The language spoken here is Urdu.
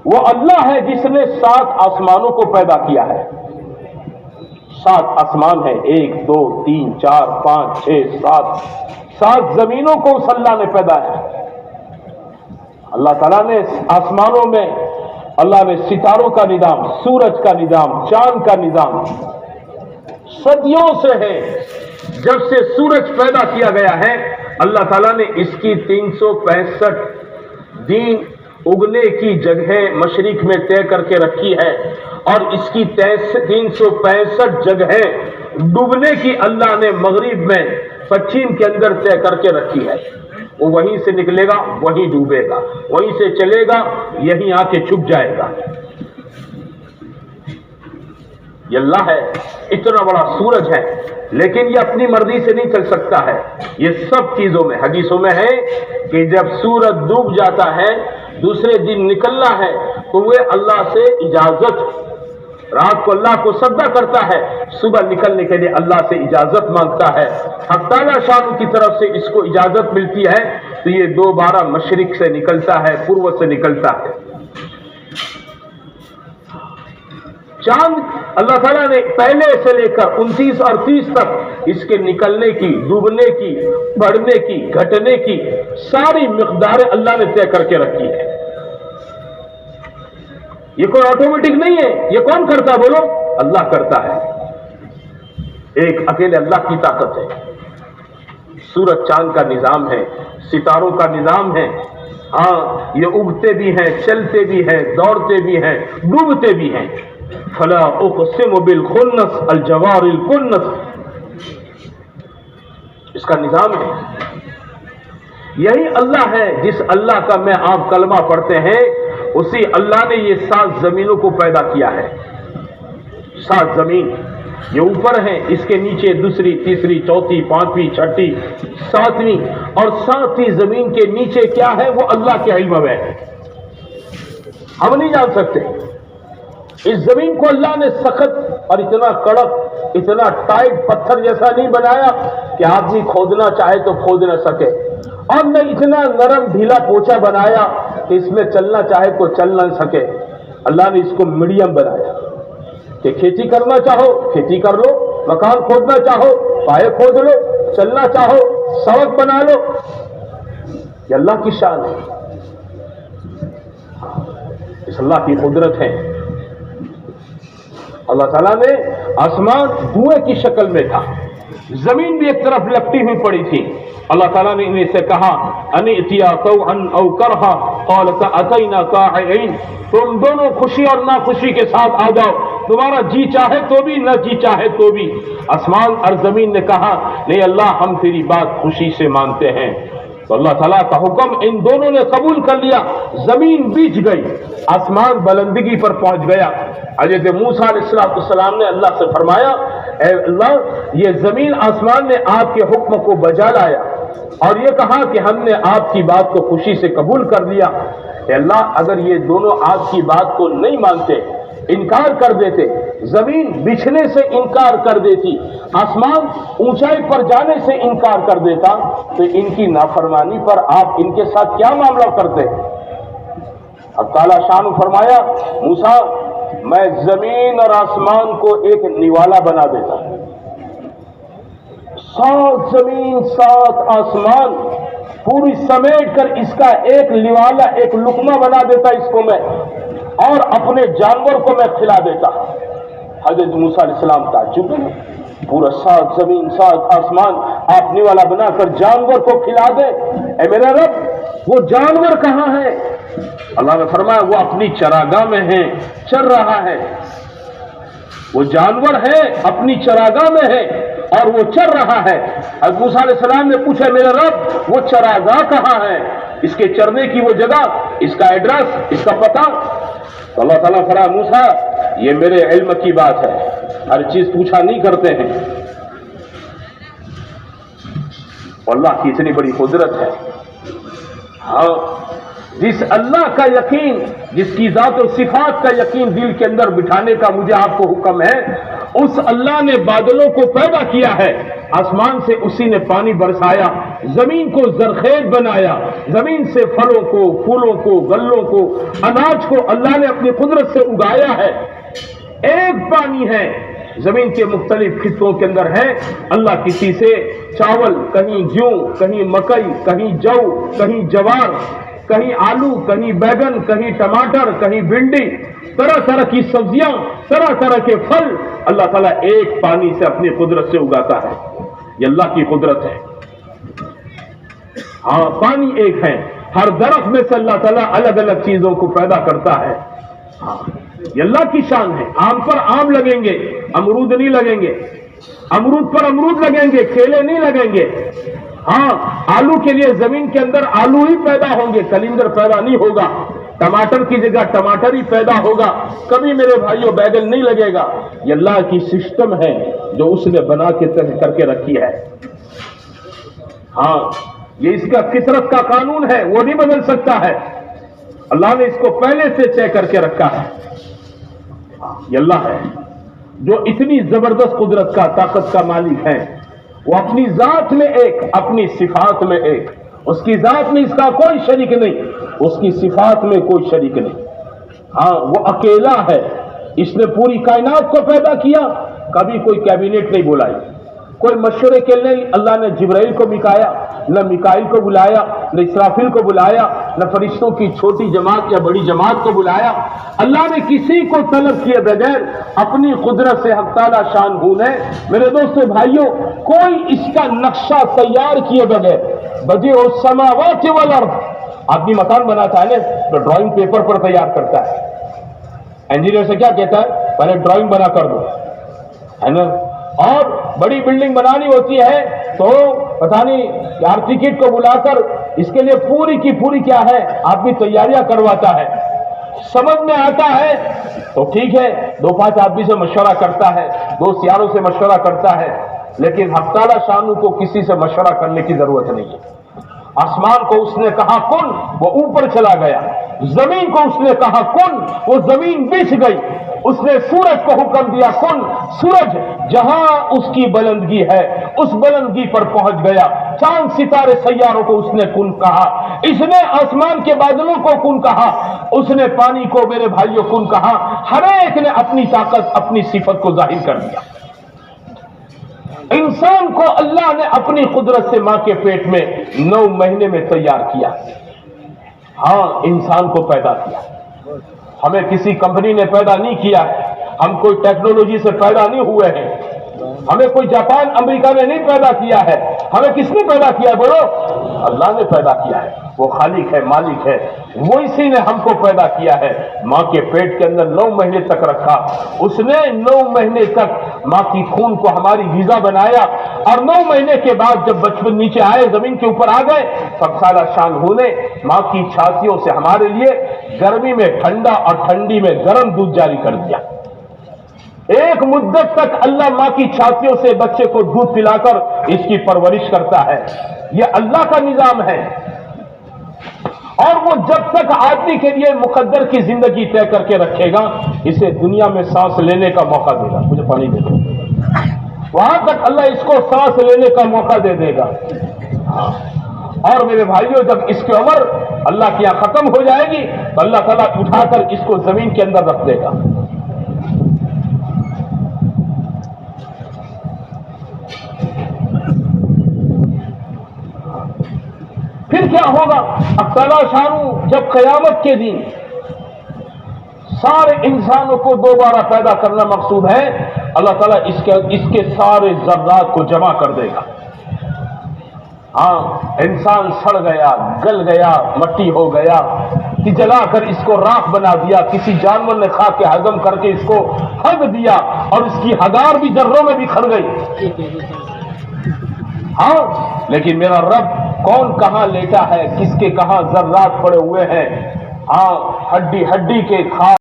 وہ اللہ ہے جس نے 7 آسمانوں کو پیدا کیا ہے. 7 آسمان ہے، 1 2 3 4 5 6 7 زمینوں کو اس اللہ نے پیدا ہے. اللہ تعالیٰ نے آسمانوں میں اللہ نے ستاروں کا نظام، سورج کا نظام، چاند کا نظام صدیوں سے ہے. جب سے سورج پیدا کیا گیا ہے اللہ تعالیٰ نے اس کی 365 دن اگنے کی جگہ مشرق میں طے کر کے رکھی ہے، اور اس کی 365 جگہ ڈوبنے کی اللہ نے مغرب میں پچھم کے اندر طے کر کے رکھی ہے. وہ وہیں سے نکلے گا وہیں ڈوبے گا، وہیں سے چلے گا یہیں آ کے چھپ جائے گا. یہ اللہ ہے، اتنا بڑا سورج ہے، لیکن یہ اپنی مرضی سے نہیں چل سکتا ہے. یہ سب چیزوں میں حدیثوں میں ہے کہ جب سورج ڈوب جاتا ہے دوسرے دن نکلنا ہے تو وہ اللہ سے اجازت، رات کو اللہ کو سجدہ کرتا ہے، صبح نکلنے کے لیے اللہ سے اجازت مانگتا ہے. حق تعالیٰ شان کی طرف سے اس کو اجازت ملتی ہے تو یہ دوبارہ مشرق سے نکلتا ہے، پورو سے نکلتا ہے. چاند اللہ تعالیٰ نے پہلے سے لے کر 29 اور 30 تک اس کے نکلنے کی، ڈوبنے کی، بڑھنے کی، گھٹنے کی ساری مقداریں اللہ نے طے کر کے رکھی ہے. یہ کوئی آٹومیٹک نہیں ہے. یہ کون کرتا ہے بولو؟ اللہ کرتا ہے. ایک اکیلے اللہ کی طاقت ہے. سورج چاند کا نظام ہے، ستاروں کا نظام ہے. ہاں یہ اگتے بھی ہیں، چلتے بھی ہیں، دوڑتے بھی ہیں، ڈوبتے بھی ہیں. فلا اقسم بالخنس الجوار الکنس، اس کا نظام ہے. یہی اللہ ہے جس اللہ کا میں آپ کلمہ پڑھتے ہیں، اسی اللہ نے یہ 7 زمینوں کو پیدا کیا ہے. 7 زمین یہ اوپر ہیں، اس کے نیچے دوسری، تیسری، چوتھی، پانچویں، چھٹی، 7ویں، اور 7ویں زمین کے نیچے کیا ہے وہ اللہ کے علم میں ہے، ہم نہیں جان سکتے. اس زمین کو اللہ نے سخت اور اتنا کڑک، اتنا ٹائٹ پتھر جیسا نہیں بنایا کہ آدمی کھودنا چاہے تو کھود نہ سکے، اور نہ اتنا نرم ڈھیلا پوچھا بنایا کہ اس میں چلنا چاہے تو چل نہ سکے. اللہ نے اس کو میڈیم بنایا کہ کھیتی کرنا چاہو کھیتی کر لو، مکان کھودنا چاہو پائے کھود لو، چلنا چاہو سڑک بنا لو. یہ اللہ کی شان ہے، اس اللہ کی قدرت ہے. اللہ تعالیٰ نے آسمان دھوئیں کی شکل میں تھا، زمین بھی ایک طرف لپٹی ہوئی پڑی تھی. اللہ تعالیٰ نے انہیں سے کہا ان ائتیا طوعا او کرہا قالتا اتینا طاععین، تم دونوں خوشی اور ناخوشی کے ساتھ آ جاؤ، تمہارا جی چاہے تو بھی نہ جی چاہے تو بھی. آسمان اور زمین نے کہا نہیں اللہ ہم تیری بات خوشی سے مانتے ہیں. تو اللہ تعالیٰ کا حکم ان دونوں نے قبول کر لیا. زمین بیچ گئی، آسمان بلندگی پر پہنچ گیا. حضرت موسیٰ علیہ السلام نے اللہ سے فرمایا اے اللہ یہ زمین آسمان نے آپ کے حکم کو بجا لایا اور یہ کہا کہ ہم نے آپ کی بات کو خوشی سے قبول کر لیا. اے اللہ اگر یہ دونوں آپ کی بات کو نہیں مانتے، انکار کر دیتے، زمین بچھنے سے انکار کر دیتی، آسمان اونچائی پر جانے سے انکار کر دیتا، تو ان کی نافرمانی پر آپ ان کے ساتھ کیا معاملہ کرتے؟ اب تعالیٰ شان فرمایا موسیٰ میں زمین اور آسمان کو ایک نوالا بنا دیتا، 7 زمین 7 آسمان پوری سمیٹ کر اس کا ایک نوالا، ایک لقمہ بنا دیتا اس کو میں، اور اپنے جانور کو میں کھلا دیتا. حضرت موسیٰ علیہ السلام تعجب ہے، پورا 7 زمین 7 آسمان آپ نوالا بنا کر جانور کو کھلا دے. اے میرا رب وہ جانور کہاں ہے؟ اللہ نے فرمایا وہ اپنی چراگاہ میں ہے، چر رہا ہے. وہ جانور ہے اپنی چراگاہ میں ہے اور وہ چر رہا ہے. حضرت موسیٰ علیہ السلام نے پوچھا میرے رب وہ چراگاہ کہاں ہے، اس کے چرنے کی وہ جگہ، اس کا ایڈریس، اس کا پتہ؟ تو اللہ تعالیٰ فرمایا موسیٰ یہ میرے علم کی بات ہے، ہر چیز پوچھا نہیں کرتے ہیں. اللہ کی اتنی بڑی قدرت ہے. ہاں جس اللہ کا یقین، جس کی ذات و صفات کا یقین دل کے اندر بٹھانے کا مجھے آپ کو حکم ہے، اس اللہ نے بادلوں کو پیدا کیا ہے آسمان سے اسی نے پانی برسایا، زمین کو زرخیز بنایا، زمین سے پھلوں کو، پھولوں کو، غلوں کو، اناج کو اللہ نے اپنی قدرت سے اگایا ہے۔ ایک پانی ہے، زمین کے مختلف خطوں کے اندر ہے، اللہ کسی سے چاول، کہیں گیہوں، کہیں مکئی، کہیں جو، کہیں جوار، کہیں آلو، کہیں بیگن، کہیں ٹماٹر، کہیں بھنڈی، طرح طرح کی سبزیاں، طرح طرح کے پھل اللہ تعالیٰ ایک پانی سے اپنی قدرت سے اگاتا ہے۔ یہ اللہ کی قدرت ہے۔ ہاں، پانی ایک ہے، ہر درخت میں سے اللہ تعالیٰ الگ الگ چیزوں کو پیدا کرتا ہے۔ ہاں، یہ اللہ کی شان ہے۔ آم پر آم لگیں گے، امرود نہیں لگیں گے، امرود پر امرود لگیں گے، کیلے نہیں لگیں گے۔ ہاں، آلو کے لیے زمین کے اندر آلو ہی پیدا ہوں گے، کلندر پیدا نہیں ہوگا۔ ٹماٹر کی جگہ ٹماٹر ہی پیدا ہوگا، کبھی میرے بھائیوں بیگن نہیں لگے گا۔ یہ اللہ کی سسٹم ہے جو اس نے بنا کے طے کر کے رکھی ہے۔ ہاں، یہ اس کا فطرت کا قانون ہے، وہ نہیں بدل سکتا ہے۔ اللہ نے اس کو پہلے سے طے کر کے رکھا ہے۔ یہ اللہ ہے جو اتنی زبردست قدرت کا، طاقت کا مالک ہے۔ وہ اپنی ذات میں ایک، اپنی صفات میں ایک، اس کی ذات میں اس کا کوئی شریک نہیں، اس کی صفات میں کوئی شریک نہیں۔ ہاں، وہ اکیلا ہے۔ اس نے پوری کائنات کو پیدا کیا، کبھی کوئی کیبنٹ نہیں بلائی، کوئی مشورے کے لیے اللہ نے جبرائیل کو مکایا، نہ میکائیل کو بلایا، نہ اسرافیل کو بلایا، نہ فرشتوں کی چھوٹی جماعت یا بڑی جماعت کو بلایا۔ اللہ نے کسی کو طلب کیے بغیر اپنی قدرت سے حق تعالیٰ شان ہے۔ میرے دوستو بھائیوں، کوئی اس کا نقشہ تیار کیے بغیر، بدیع السماوات والارض، آدمی مکان بناتا ہے نا تو ڈرائنگ پیپر پر تیار کرتا ہے۔ انجینئر سے کیا کہتا ہے؟ پہلے ڈرائنگ بنا کر دو، ہے نا؟ اور بڑی بلڈنگ بنانی ہوتی ہے تو پتہ نہیں آرکیٹیکٹ کو بلا کر اس کے لیے پوری کی پوری کیا ہے، آدمی تیاریاں کرواتا ہے۔ سمجھ میں آتا ہے تو ٹھیک ہے، 2-5 آدمی سے مشورہ کرتا ہے، 2 سیاروں سے مشورہ کرتا ہے، لیکن حق تعالیٰ شانو کو کسی سے مشورہ کرنے کی ضرورت نہیں ہے۔ آسمان کو اس نے کہا کن، وہ اوپر چلا گیا۔ زمین کو اس نے کہا کن، وہ زمین بچھ گئی۔ اس نے سورج کو حکم دیا کن، سورج جہاں اس کی بلندگی ہے اس بلندگی پر پہنچ گیا۔ چاند ستارے سیاروں کو اس نے کن کہا، اس نے آسمان کے بادلوں کو کن کہا، اس نے پانی کو میرے بھائیوں کن کہا۔ ہر ایک نے اپنی طاقت، اپنی صفت کو ظاہر کر دیا۔ انسان کو اللہ نے اپنی قدرت سے ماں کے پیٹ میں 9 مہینے میں تیار کیا۔ ہاں، انسان کو پیدا کیا۔ ہمیں کسی کمپنی نے پیدا نہیں کیا ہے، ہم کوئی ٹیکنالوجی سے پیدا نہیں ہوئے ہیں، ہمیں کوئی جاپان امریکہ نے نہیں پیدا کیا ہے۔ ہمیں کس نے پیدا کیا بولو؟ اللہ نے پیدا کیا ہے۔ وہ خالق ہے، مالک ہے، وہ اسی نے ہم کو پیدا کیا ہے۔ ماں کے پیٹ کے اندر 9 مہینے تک رکھا، اس نے 9 مہینے تک ماں کی خون کو ہماری غذا بنایا، اور 9 مہینے کے بعد جب بچپن نیچے آئے، زمین کے اوپر آ گئے، سب سالہ شان ہونے ماں کی چھاتیوں سے ہمارے لیے گرمی میں ٹھنڈا اور ٹھنڈی میں گرم دودھ جاری کر دیا۔ ایک مدت تک اللہ ماں کی چھاتیوں سے بچے کو دودھ پلا کر اس کی پرورش کرتا ہے۔ یہ اللہ کا نظام ہے، اور وہ جب تک آدمی کے لیے مقدر کی زندگی طے کر کے رکھے گا، اسے دنیا میں سانس لینے کا موقع دے گا۔ مجھے پانی دے دو، وہاں تک اللہ اس کو سانس لینے کا موقع دے دے گا۔ اور میرے بھائیوں، جب اس کی عمر اللہ کی یہاں ختم ہو جائے گی تو اللہ تعالیٰ اٹھا کر اس کو زمین کے اندر رکھ دے گا۔ پھر کیا ہوگا؟ اب تعالیٰ شانو جب قیامت کے دن سارے انسانوں کو دوبارہ پیدا کرنا مقصود ہے، اللہ تعالیٰ اس کے سارے ذرات کو جمع کر دے گا۔ ہاں، انسان سڑ گیا، گل گیا، مٹی ہو گیا، کہ جلا کر اس کو راکھ بنا دیا، کسی جانور نے کھا کے ہضم کر کے اس کو ہضم دیا، اور اس کی ہگار بھی ذروں میں بکھر گئی۔ ہاں، لیکن میرا رب کون کہاں لیٹا ہے، کس کے کہاں ذرات پڑے ہوئے ہیں، ہاں، ہڈی ہڈی کے کھا